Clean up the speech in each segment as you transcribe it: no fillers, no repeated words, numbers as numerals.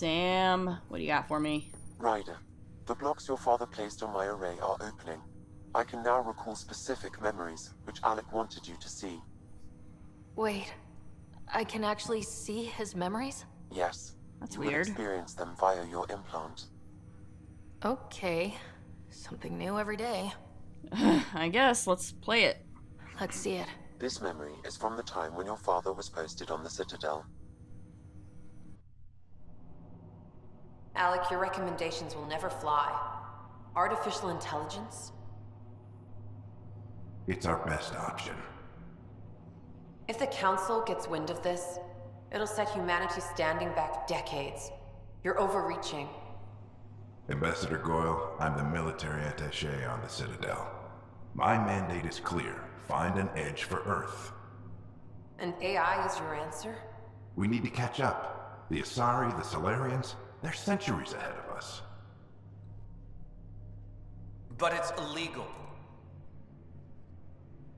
Sam, what do you got for me? Ryder, the blocks your father placed on my array are opening. I can now recall specific memories, which Alec wanted you to see. Wait, I can actually see his memories? Yes. That's you will weird. experience them via your implant. Okay. Something new every day. I guess, let's play it. Let's see it. This memory is from the time when your father was posted on the Citadel. Alec, your recommendations will never fly. Artificial intelligence? It's our best option. If the Council gets wind of this, it'll set humanity standing back decades. You're overreaching. Ambassador Goyle, I'm the military attaché on the Citadel. My mandate is clear. Find an edge for Earth. And AI is your answer? We need to catch up. The Asari, the Solarians, they're centuries ahead of us. But it's illegal.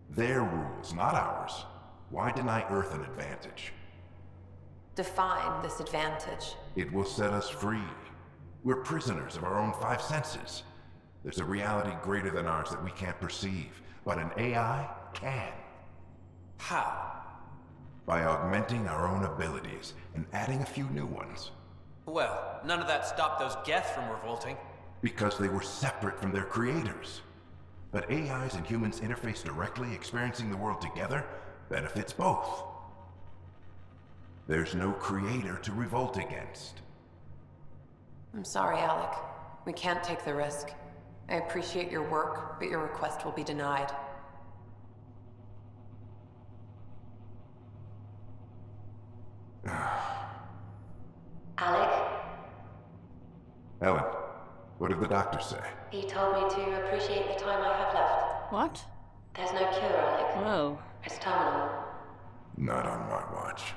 Their rules, not ours. Why deny Earth an advantage? Define this advantage. It will set us free. We're prisoners of our own five senses. There's a reality greater than ours that we can't perceive, but an AI can. How? By augmenting our own abilities and adding a few new ones. Well, none of that stopped those Geth from revolting. Because they were separate from their creators. But AIs and humans interface directly, experiencing the world together, benefits both. There's no creator to revolt against. I'm sorry, Alec. We can't take the risk. I appreciate your work, but your request will be denied. Alec? Ellen, what did the doctor say? He told me to appreciate the time I have left. What? There's no cure, Alec. Whoa. It's terminal. Not on my watch.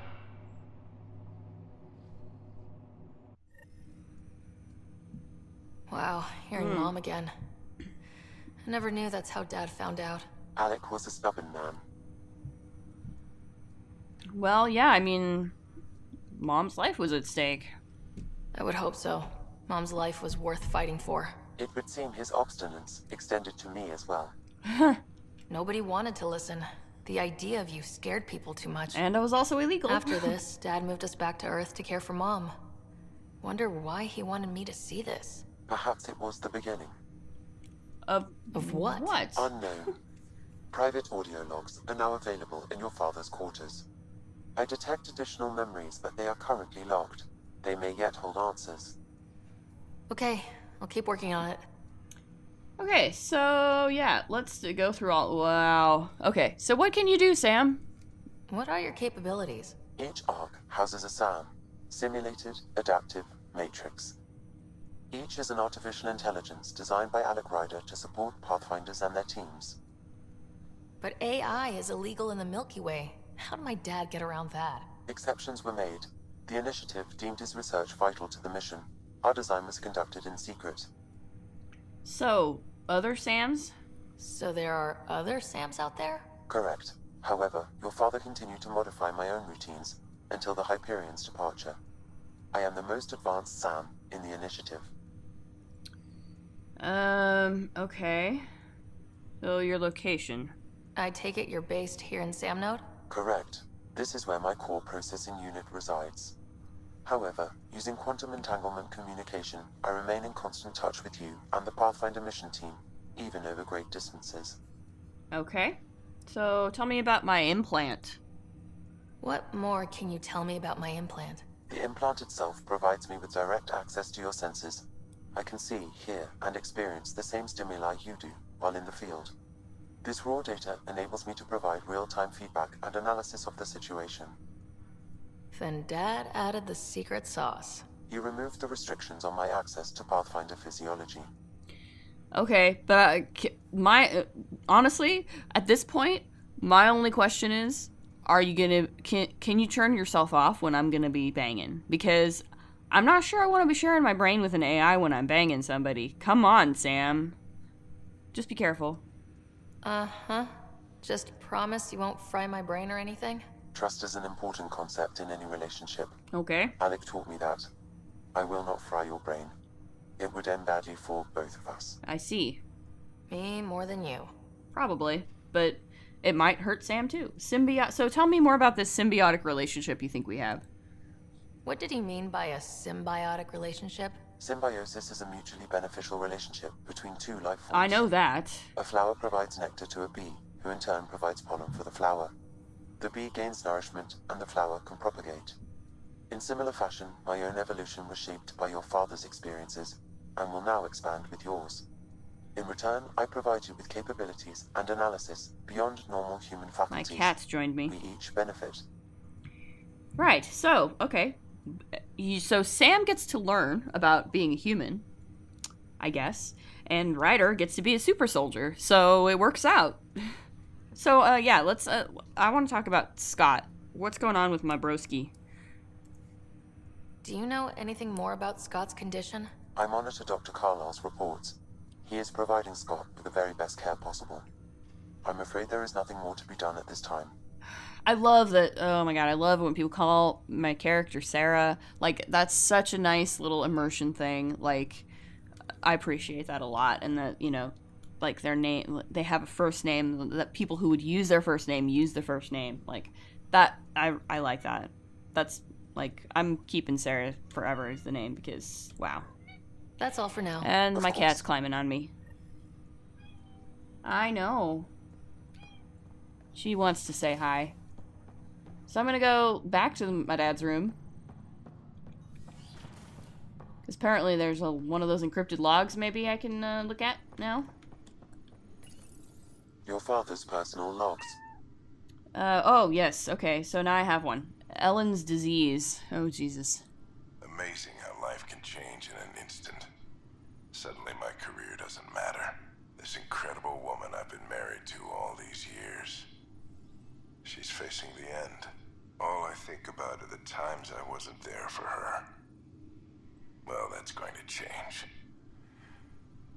Wow, hearing Mom again. I never knew that's how Dad found out. Alec was a stubborn man. Well, yeah, I mean, Mom's life was at stake. I would hope so. Mom's life was worth fighting for. It would seem his obstinance extended to me as well. Nobody wanted to listen. The idea of you scared people too much. And it was also illegal. After this, Dad moved us back to Earth to care for Mom. Wonder why he wanted me to see this. Perhaps it was the beginning. Of what? What? Unknown. Private audio logs are now available in your father's quarters. I detect additional memories, but they are currently locked. They may yet hold answers. Okay, I'll keep working on it. Okay, so yeah, let's go through all. Wow. Okay, so what can you do, Sam? What are your capabilities? Each arc houses a SAM, Simulated Adaptive Matrix. Each is an artificial intelligence designed by Alec Ryder to support Pathfinders and their teams. But AI is illegal in the Milky Way. How did my dad get around that? Exceptions were made. The initiative deemed his research vital to the mission. Our design was conducted in secret. So, other Sams? So there are other Sams out there? Correct. However, your father continued to modify my own routines until the Hyperion's departure. I am the most advanced SAM in the initiative. Okay. So, your location. I take it you're based here in Samnode? Correct. This is where my core processing unit resides. However, using quantum entanglement communication, I remain in constant touch with you and the Pathfinder mission team, even over great distances. Okay. So, tell me about my implant. What more can you tell me about my implant? The implant itself provides me with direct access to your senses. I can see, hear, and experience the same stimuli you do while in the field. This raw data enables me to provide real-time feedback and analysis of the situation. Then Dad added the secret sauce. He removed the restrictions on my access to Pathfinder physiology. Okay, but honestly, at this point, my only question is, are you gonna can you turn yourself off when I'm gonna be banging? Because I'm not sure I want to be sharing my brain with an AI when I'm banging somebody. Come on, Sam. Just be careful. Uh-huh. Just promise you won't fry my brain or anything? Trust is an important concept in any relationship. Okay. Alec taught me that. I will not fry your brain. It would end badly for both of us. I see. Me more than you. Probably. But it might hurt Sam too. So tell me more about this symbiotic relationship you think we have. What did he mean by a symbiotic relationship? Symbiosis is a mutually beneficial relationship between two life forms. I know that. A flower provides nectar to a bee, who in turn provides pollen for the flower. The bee gains nourishment, and the flower can propagate. In similar fashion, my own evolution was shaped by your father's experiences, and will now expand with yours. In return, I provide you with capabilities and analysis beyond normal human My faculties. cat's joined me. We each benefit. Right, so, okay. So Sam gets to learn about being a human, I guess, and Ryder gets to be a super soldier, so it works out. So, yeah, let's, I want to talk about Scott. What's going on with my broski? Do you know anything more about Scott's condition? I monitor Dr. Carlisle's reports. He is providing Scott with the very best care possible. I'm afraid there is nothing more to be done at this time. I love that, oh my god, I love when people call my character Sarah. Like, that's such a nice little immersion thing. Like, I appreciate that a lot. And that, you know, like their name, they have a first name, that people who would use their first name use their first name. Like, that, I like that. That's, like, I'm keeping Sarah forever as the name because, wow. That's all for now. And Of my course. cat's climbing on me. I know. She wants to say hi. So I'm gonna go back to my dad's room. Because apparently there's one of those encrypted logs maybe I can look at now. Your father's personal logs. Oh, yes. Okay, so now I have one. Ellen's disease. Oh, Jesus. Amazing how life can change in an instant. Suddenly my career doesn't matter. This incredible woman I've been married to all these years. She's facing the end. All I think about are the times I wasn't there for her. Well, that's going to change.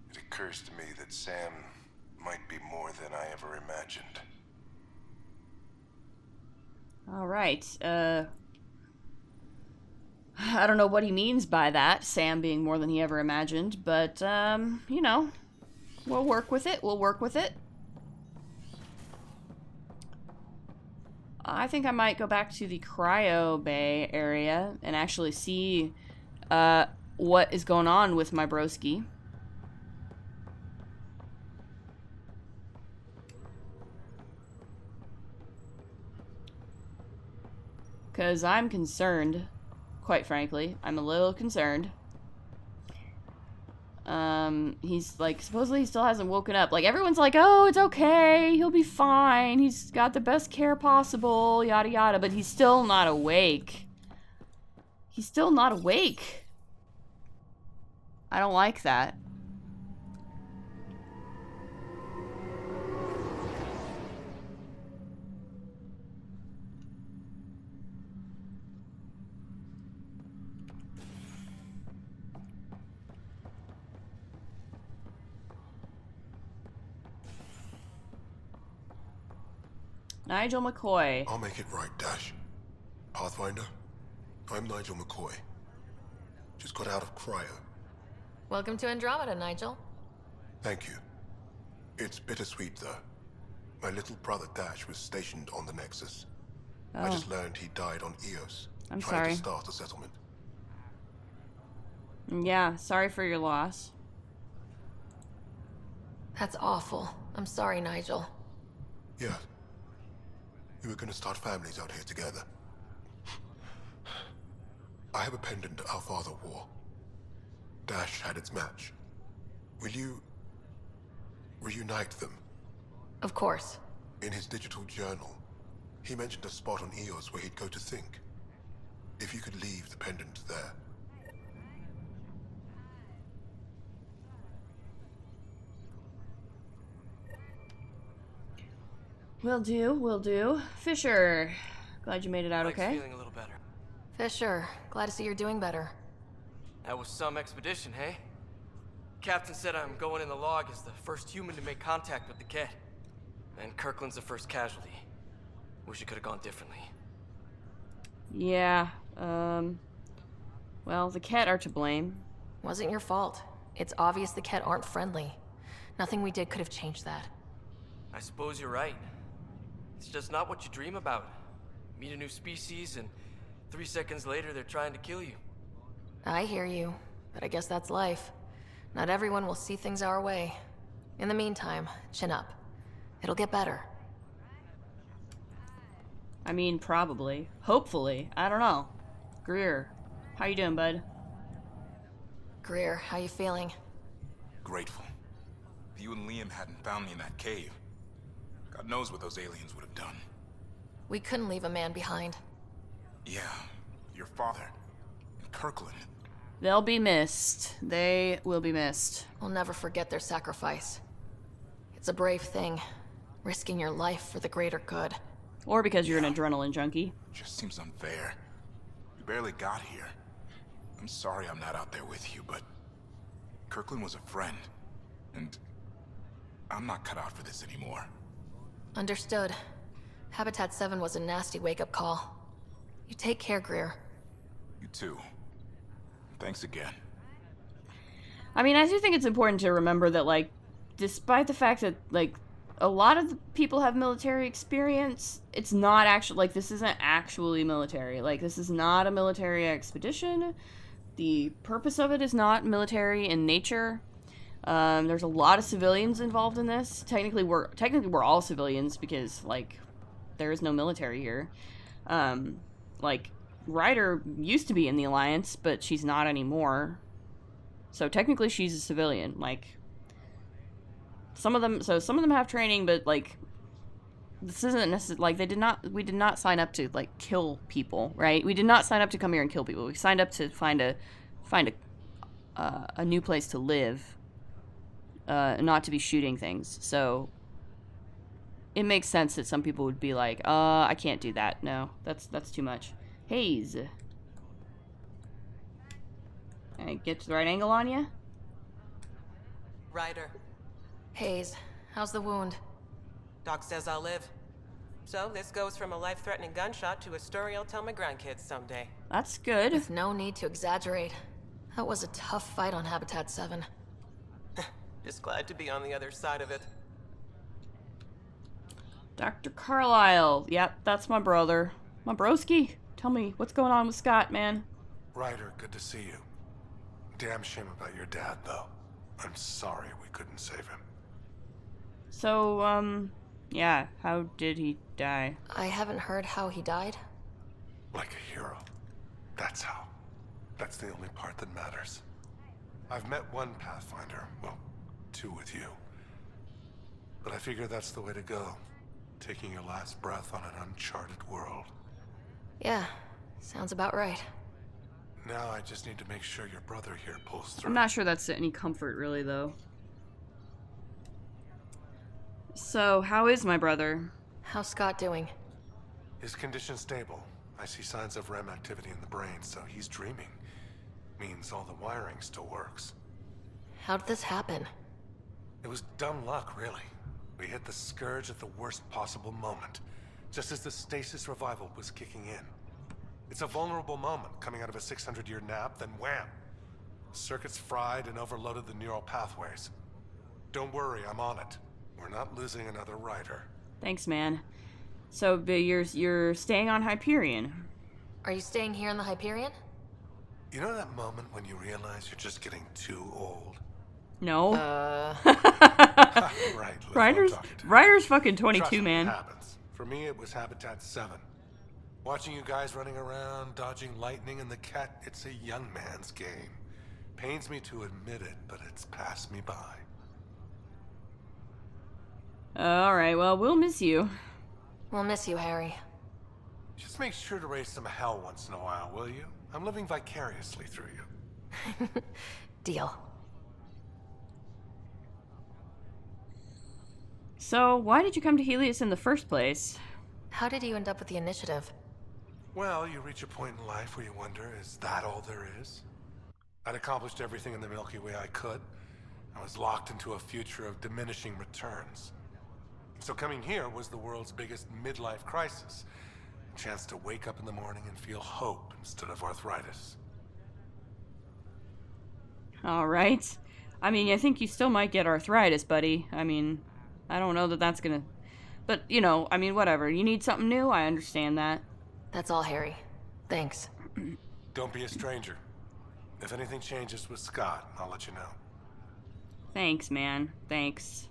It occurs to me that Sam might be more than I ever imagined. All right. I don't know what he means by that, Sam being more than he ever imagined, but, you know, we'll work with it. We'll work with it. I think I might go back to the cryo bay area and actually see what is going on with my broski. Because I'm concerned, quite frankly. I'm a little concerned. He's like, supposedly he still hasn't woken up. Like, everyone's like, oh, it's okay, he'll be fine, he's got the best care possible, yada yada, but he's still not awake. He's still not awake. I don't like that. Nigel McCoy. I'll make it right, Dash. Pathfinder, I'm Nigel McCoy. Just got out of cryo. Welcome to Andromeda, Nigel. Thank you. It's bittersweet, though. My little brother Dash was stationed on the Nexus. I Oh. just learned he died on Eos, I'm trying sorry. to start a settlement. Yeah, sorry for your loss. That's awful. I'm sorry, Nigel. Yeah. We were gonna start families out here together. I have a pendant our father wore. Dash had its match. Will you reunite them? Of course. In his digital journal, he mentioned a spot on Eos where he'd go to think. If you could leave the pendant there. Will do, will do. Fisher, glad you made it out Mike's okay. feeling a little better. Fisher, glad to see you're doing better. That was some expedition, hey? Captain said I'm going in the log as the first human to make contact with the Ket. And Kirkland's the first casualty. Wish it could have gone differently. Yeah, Well, the Ket are to blame. Wasn't your fault. It's obvious the Ket aren't friendly. Nothing we did could have changed that. I suppose you're right. It's just not what you dream about. Meet a new species and 3 seconds later they're trying to kill you. I hear you, but I guess that's life. Not everyone will see things our way. In the meantime, chin up. It'll get better. I mean, probably. Hopefully. I don't know. Greer, how you doing, bud? Greer, how you feeling? Grateful. If you and Liam hadn't found me in that cave, God knows what those aliens would have done. We couldn't leave a man behind. Yeah, your father. And Kirkland. They'll be missed. They will be missed. We'll never forget their sacrifice. It's a brave thing, risking your life for the greater good. Or because you're an adrenaline junkie. Just seems unfair. We barely got here. I'm sorry I'm not out there with you, but Kirkland was a friend, and I'm not cut out for this anymore. Understood. Habitat 7 was a nasty wake-up call. You take care, Greer. You too. Thanks again. I mean, I do think it's important to remember that, like, despite the fact that, like, a lot of the people have military experience, it's not actually, like, this isn't actually military. Like, this is not a military expedition. The purpose of it is not military in nature. There's a lot of civilians involved in this. Technically we're all civilians because, like, there is no military here. Like, Ryder used to be in the Alliance, but she's not anymore. So technically she's a civilian. Like, some of them have training, but, like, this isn't necessarily, like, we did not sign up to, like, kill people, right? We did not sign up to come here and kill people. We signed up to find a new place to live, not to be shooting things. So it makes sense that some people would be like, I can't do that. No, that's too much. Hayes. Can I get the right angle on you? Ryder. Hayes, how's the wound? Doc says I'll live. So this goes from a life-threatening gunshot to a story I'll tell my grandkids someday. That's good. With no need to exaggerate. That was a tough fight on Habitat 7. Just glad to be on the other side of it. Dr. Carlisle. Yep, that's my brother. My broski. Tell me, what's going on with Scott, man? Ryder, good to see you. Damn shame about your dad, though. I'm sorry we couldn't save him. So, yeah, how did he die? I haven't heard how he died. Like a hero. That's how. That's the only part that matters. I've met one Pathfinder, well, 2 with you. But I figure that's the way to go. Taking your last breath on an uncharted world. Yeah, sounds about right. Now I just need to make sure your brother here pulls through. I'm not sure that's any comfort, really, though. So, how is my brother? How's Scott doing? His condition's stable. I see signs of REM activity in the brain, so he's dreaming. Means all the wiring still works. How'd this happen? It was dumb luck, really. We hit the Scourge at the worst possible moment, just as the stasis revival was kicking in. It's a vulnerable moment, coming out of a 600-year nap, then wham! Circuits fried and overloaded the neural pathways. Don't worry, I'm on it. We're not losing another Ryder. Thanks, man. So, but you're staying on Hyperion. Are you staying here in the Hyperion? You know that moment when you realize you're just getting too old? No. Right. Ryder's fucking 22, Trust me, man. It happens. For me, it was Habitat 7. Watching you guys running around, dodging lightning and the cat, it's a young man's game. Pains me to admit it, but it's passed me by. Alright, well, we'll miss you. We'll miss you, Harry. Just make sure to raise some hell once in a while, will you? I'm living vicariously through you. Deal. So, why did you come to Helios in the first place? How did you end up with the initiative? Well, you reach a point in life where you wonder, is that all there is? I'd accomplished everything in the Milky Way I could. I was locked into a future of diminishing returns. So coming here was the world's biggest midlife crisis. A chance to wake up in the morning and feel hope instead of arthritis. Alright. I mean, I think you still might get arthritis, buddy. I mean, I don't know that that's gonna... But, you know, I mean, whatever. You need something new? I understand that. That's all, Harry. Thanks. Don't be a stranger. If anything changes with Scott, I'll let you know. Thanks, man. Thanks.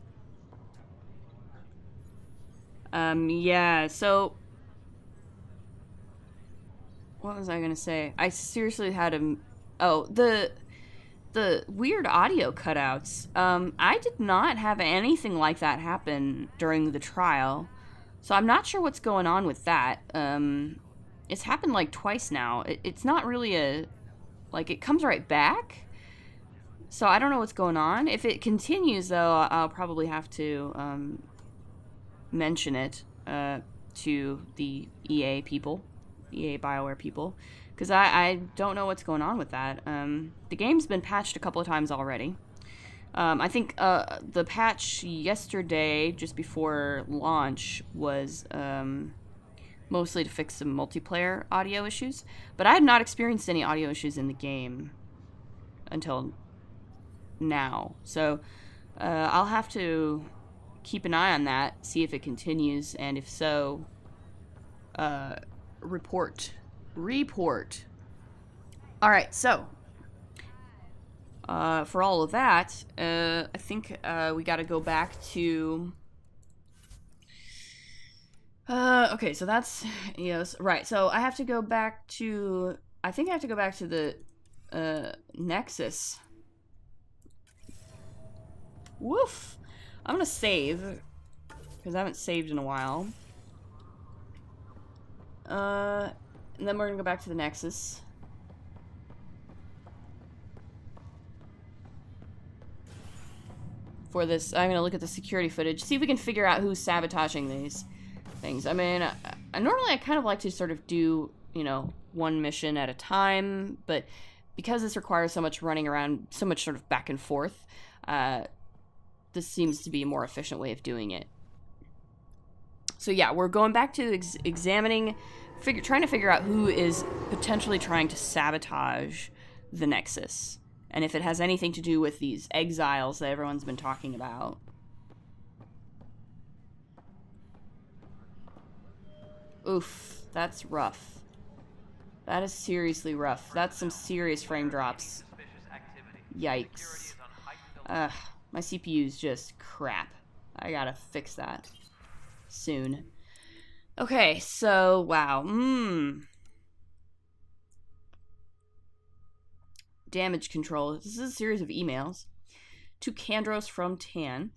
Yeah, so... What was I gonna say? I seriously had a... Oh, the weird audio cutouts. I did not have anything like that happen during the trial. So I'm not sure what's going on with that. It's happened like twice now. It's not really a... Like, it comes right back. So I don't know what's going on. If it continues, though, I'll probably have to mention it to the EA people. EA BioWare people. Because I don't know what's going on with that. The game's been patched a couple of times already. I think the patch yesterday, just before launch, was mostly to fix some multiplayer audio issues. But I had not experienced any audio issues in the game until now. So I'll have to keep an eye on that, see if it continues, and if so, report. Alright, so for all of that, I think we gotta go back to okay, so that's yes, right. So I have to go back to the Nexus. Woof. I'm gonna save because I haven't saved in a while. And then we're gonna go back to the Nexus. For this, I'm gonna look at the security footage, see if we can figure out who's sabotaging these things. I mean, normally I kind of like to sort of do, you know, one mission at a time, but because this requires so much running around, so much sort of back and forth, this seems to be a more efficient way of doing it. So yeah, we're going back to examining, trying to figure out who is potentially trying to sabotage the Nexus, and if it has anything to do with these exiles that everyone's been talking about. Oof, that's rough. That is seriously rough. That's some serious frame drops. Yikes. My CPU's just crap. I gotta fix that soon. Okay, so, wow. Damage control. This is a series of emails to Kandros from Tan.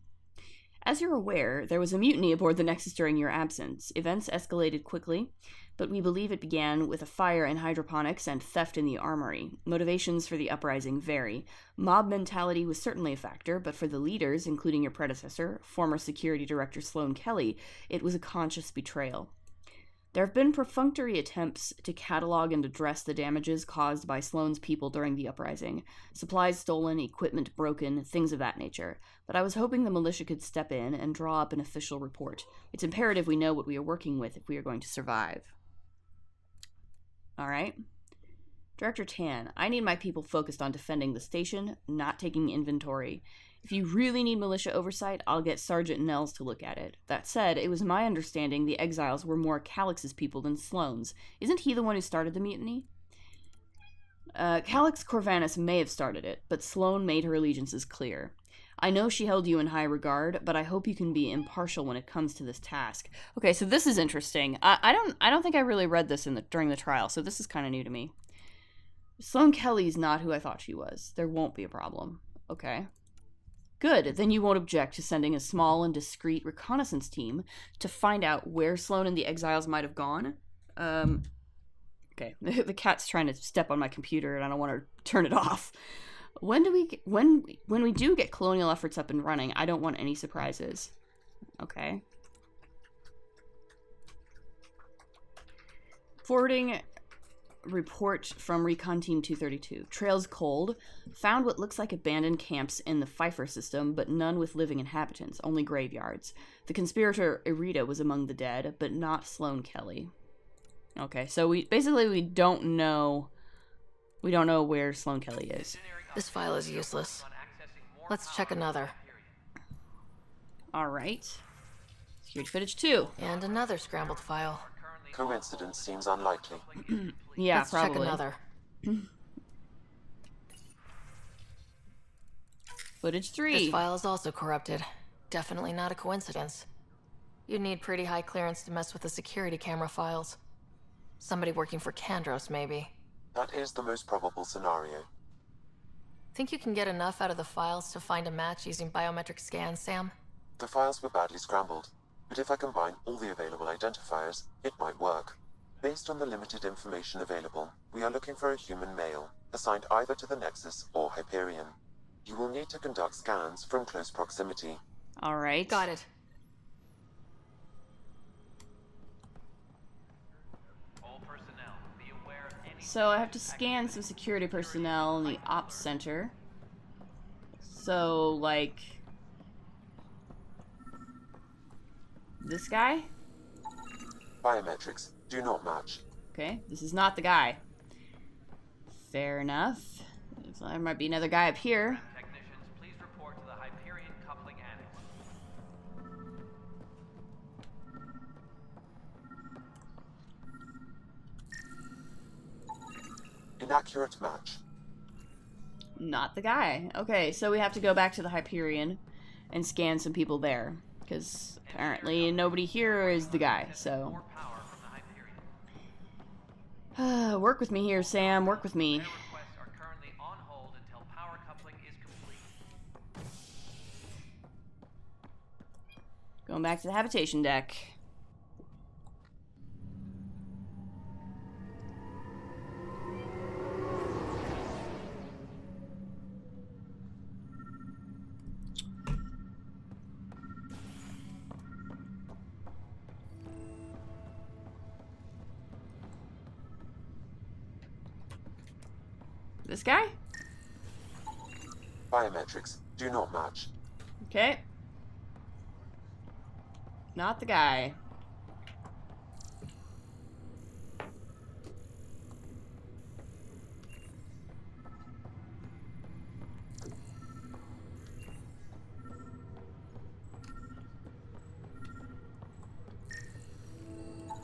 As you're aware, there was a mutiny aboard the Nexus during your absence. Events escalated quickly, but we believe it began with a fire in hydroponics and theft in the armory. Motivations for the uprising vary. Mob mentality was certainly a factor, but for the leaders, including your predecessor, former security director Sloane Kelly, it was a conscious betrayal. There have been perfunctory attempts to catalog and address the damages caused by Sloane's people during the uprising. Supplies stolen, equipment broken, things of that nature. But I was hoping the militia could step in and draw up an official report. It's imperative we know what we are working with if we are going to survive. Alright. Director Tan, I need my people focused on defending the station, not taking inventory. If you really need militia oversight, I'll get Sergeant Nels to look at it. That said, it was my understanding the exiles were more Calix's people than Sloane's. Isn't he the one who started the mutiny? Calix Corvanus may have started it, but Sloane made her allegiances clear. I know she held you in high regard, but I hope you can be impartial when it comes to this task. Okay, so this is interesting. I don't think I really read this during the trial, so this is kind of new to me. Sloane Kelly's not who I thought she was. There won't be a problem. Okay. Good, then you won't object to sending a small and discreet reconnaissance team to find out where Sloane and the exiles might have gone. Okay, the cat's trying to step on my computer and I don't want to turn it off. When we do get colonial efforts up and running, I don't want any surprises. Okay. Forwarding report from Recon Team 232. Trails cold. Found what looks like abandoned camps in the Pfeiffer system, but none with living inhabitants, only graveyards. The conspirator Irida was among the dead, but not Sloane Kelly. Okay, so we don't know where Sloane Kelly is. This file is useless. Let's check another. Alright. Security footage 2. And another scrambled file. Coincidence seems unlikely. Yeah, Let's probably. check another. Footage 3. This file is also corrupted. Definitely not a coincidence. You'd need pretty high clearance to mess with the security camera files. Somebody working for Kandros, maybe. That is the most probable scenario. Think you can get enough out of the files to find a match using biometric scans, Sam? The files were badly scrambled, but if I combine all the available identifiers, it might work. Based on the limited information available, we are looking for a human male, assigned either to the Nexus or Hyperion. You will need to conduct scans from close proximity. Alright. Got it. So I have to scan some security personnel in the ops center. So, like... this guy? Biometrics do not match. Okay, this is not the guy. Fair enough. So there might be another guy up here. Technicians, please report to the Hyperion coupling annex. Inaccurate match. Not the guy. Okay, so we have to go back to the Hyperion and scan some people there. Because apparently nobody here is the guy, so... work with me here, Sam. Work with me. Requests are currently on hold until power coupling is complete. Going back to the habitation deck. This guy? Biometrics do not match. Okay. Not the guy.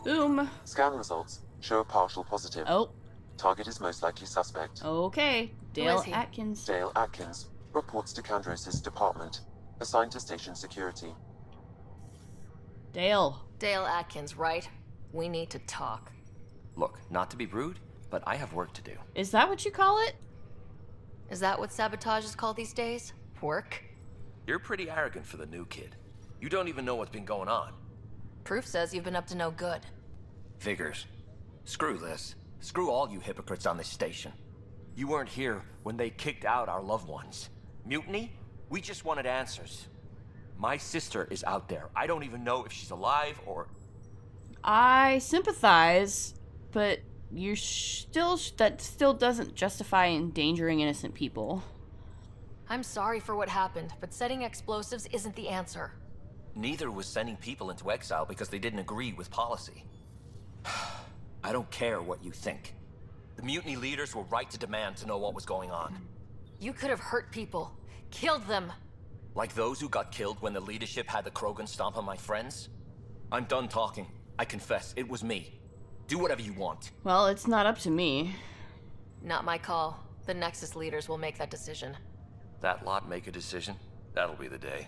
Boom. Scan results show a partial positive. Oh. Target is most likely suspect. Okay. Dale Atkins. Dale Atkins reports to Kandros' department, assigned to station security. Dale. Dale Atkins, right? We need to talk. Look, not to be rude, but I have work to do. Is that what you call it? Is that what sabotage is called these days? Work? You're pretty arrogant for the new kid. You don't even know what's been going on. Proof says you've been up to no good. Figures. Screw this. Screw all you hypocrites on this station. You weren't here when they kicked out our loved ones. Mutiny? We just wanted answers. My sister is out there. I don't even know if she's alive or... I sympathize, but you that still doesn't justify endangering innocent people. I'm sorry for what happened, but setting explosives isn't the answer. Neither was sending people into exile because they didn't agree with policy. I don't care what you think. The mutiny leaders were right to demand to know what was going on. You could have hurt people. Killed them. Like those who got killed when the leadership had the Krogan stomp on my friends? I'm done talking. I confess, it was me. Do whatever you want. Well, it's not up to me. Not my call. The Nexus leaders will make that decision. That lot make a decision? That'll be the day.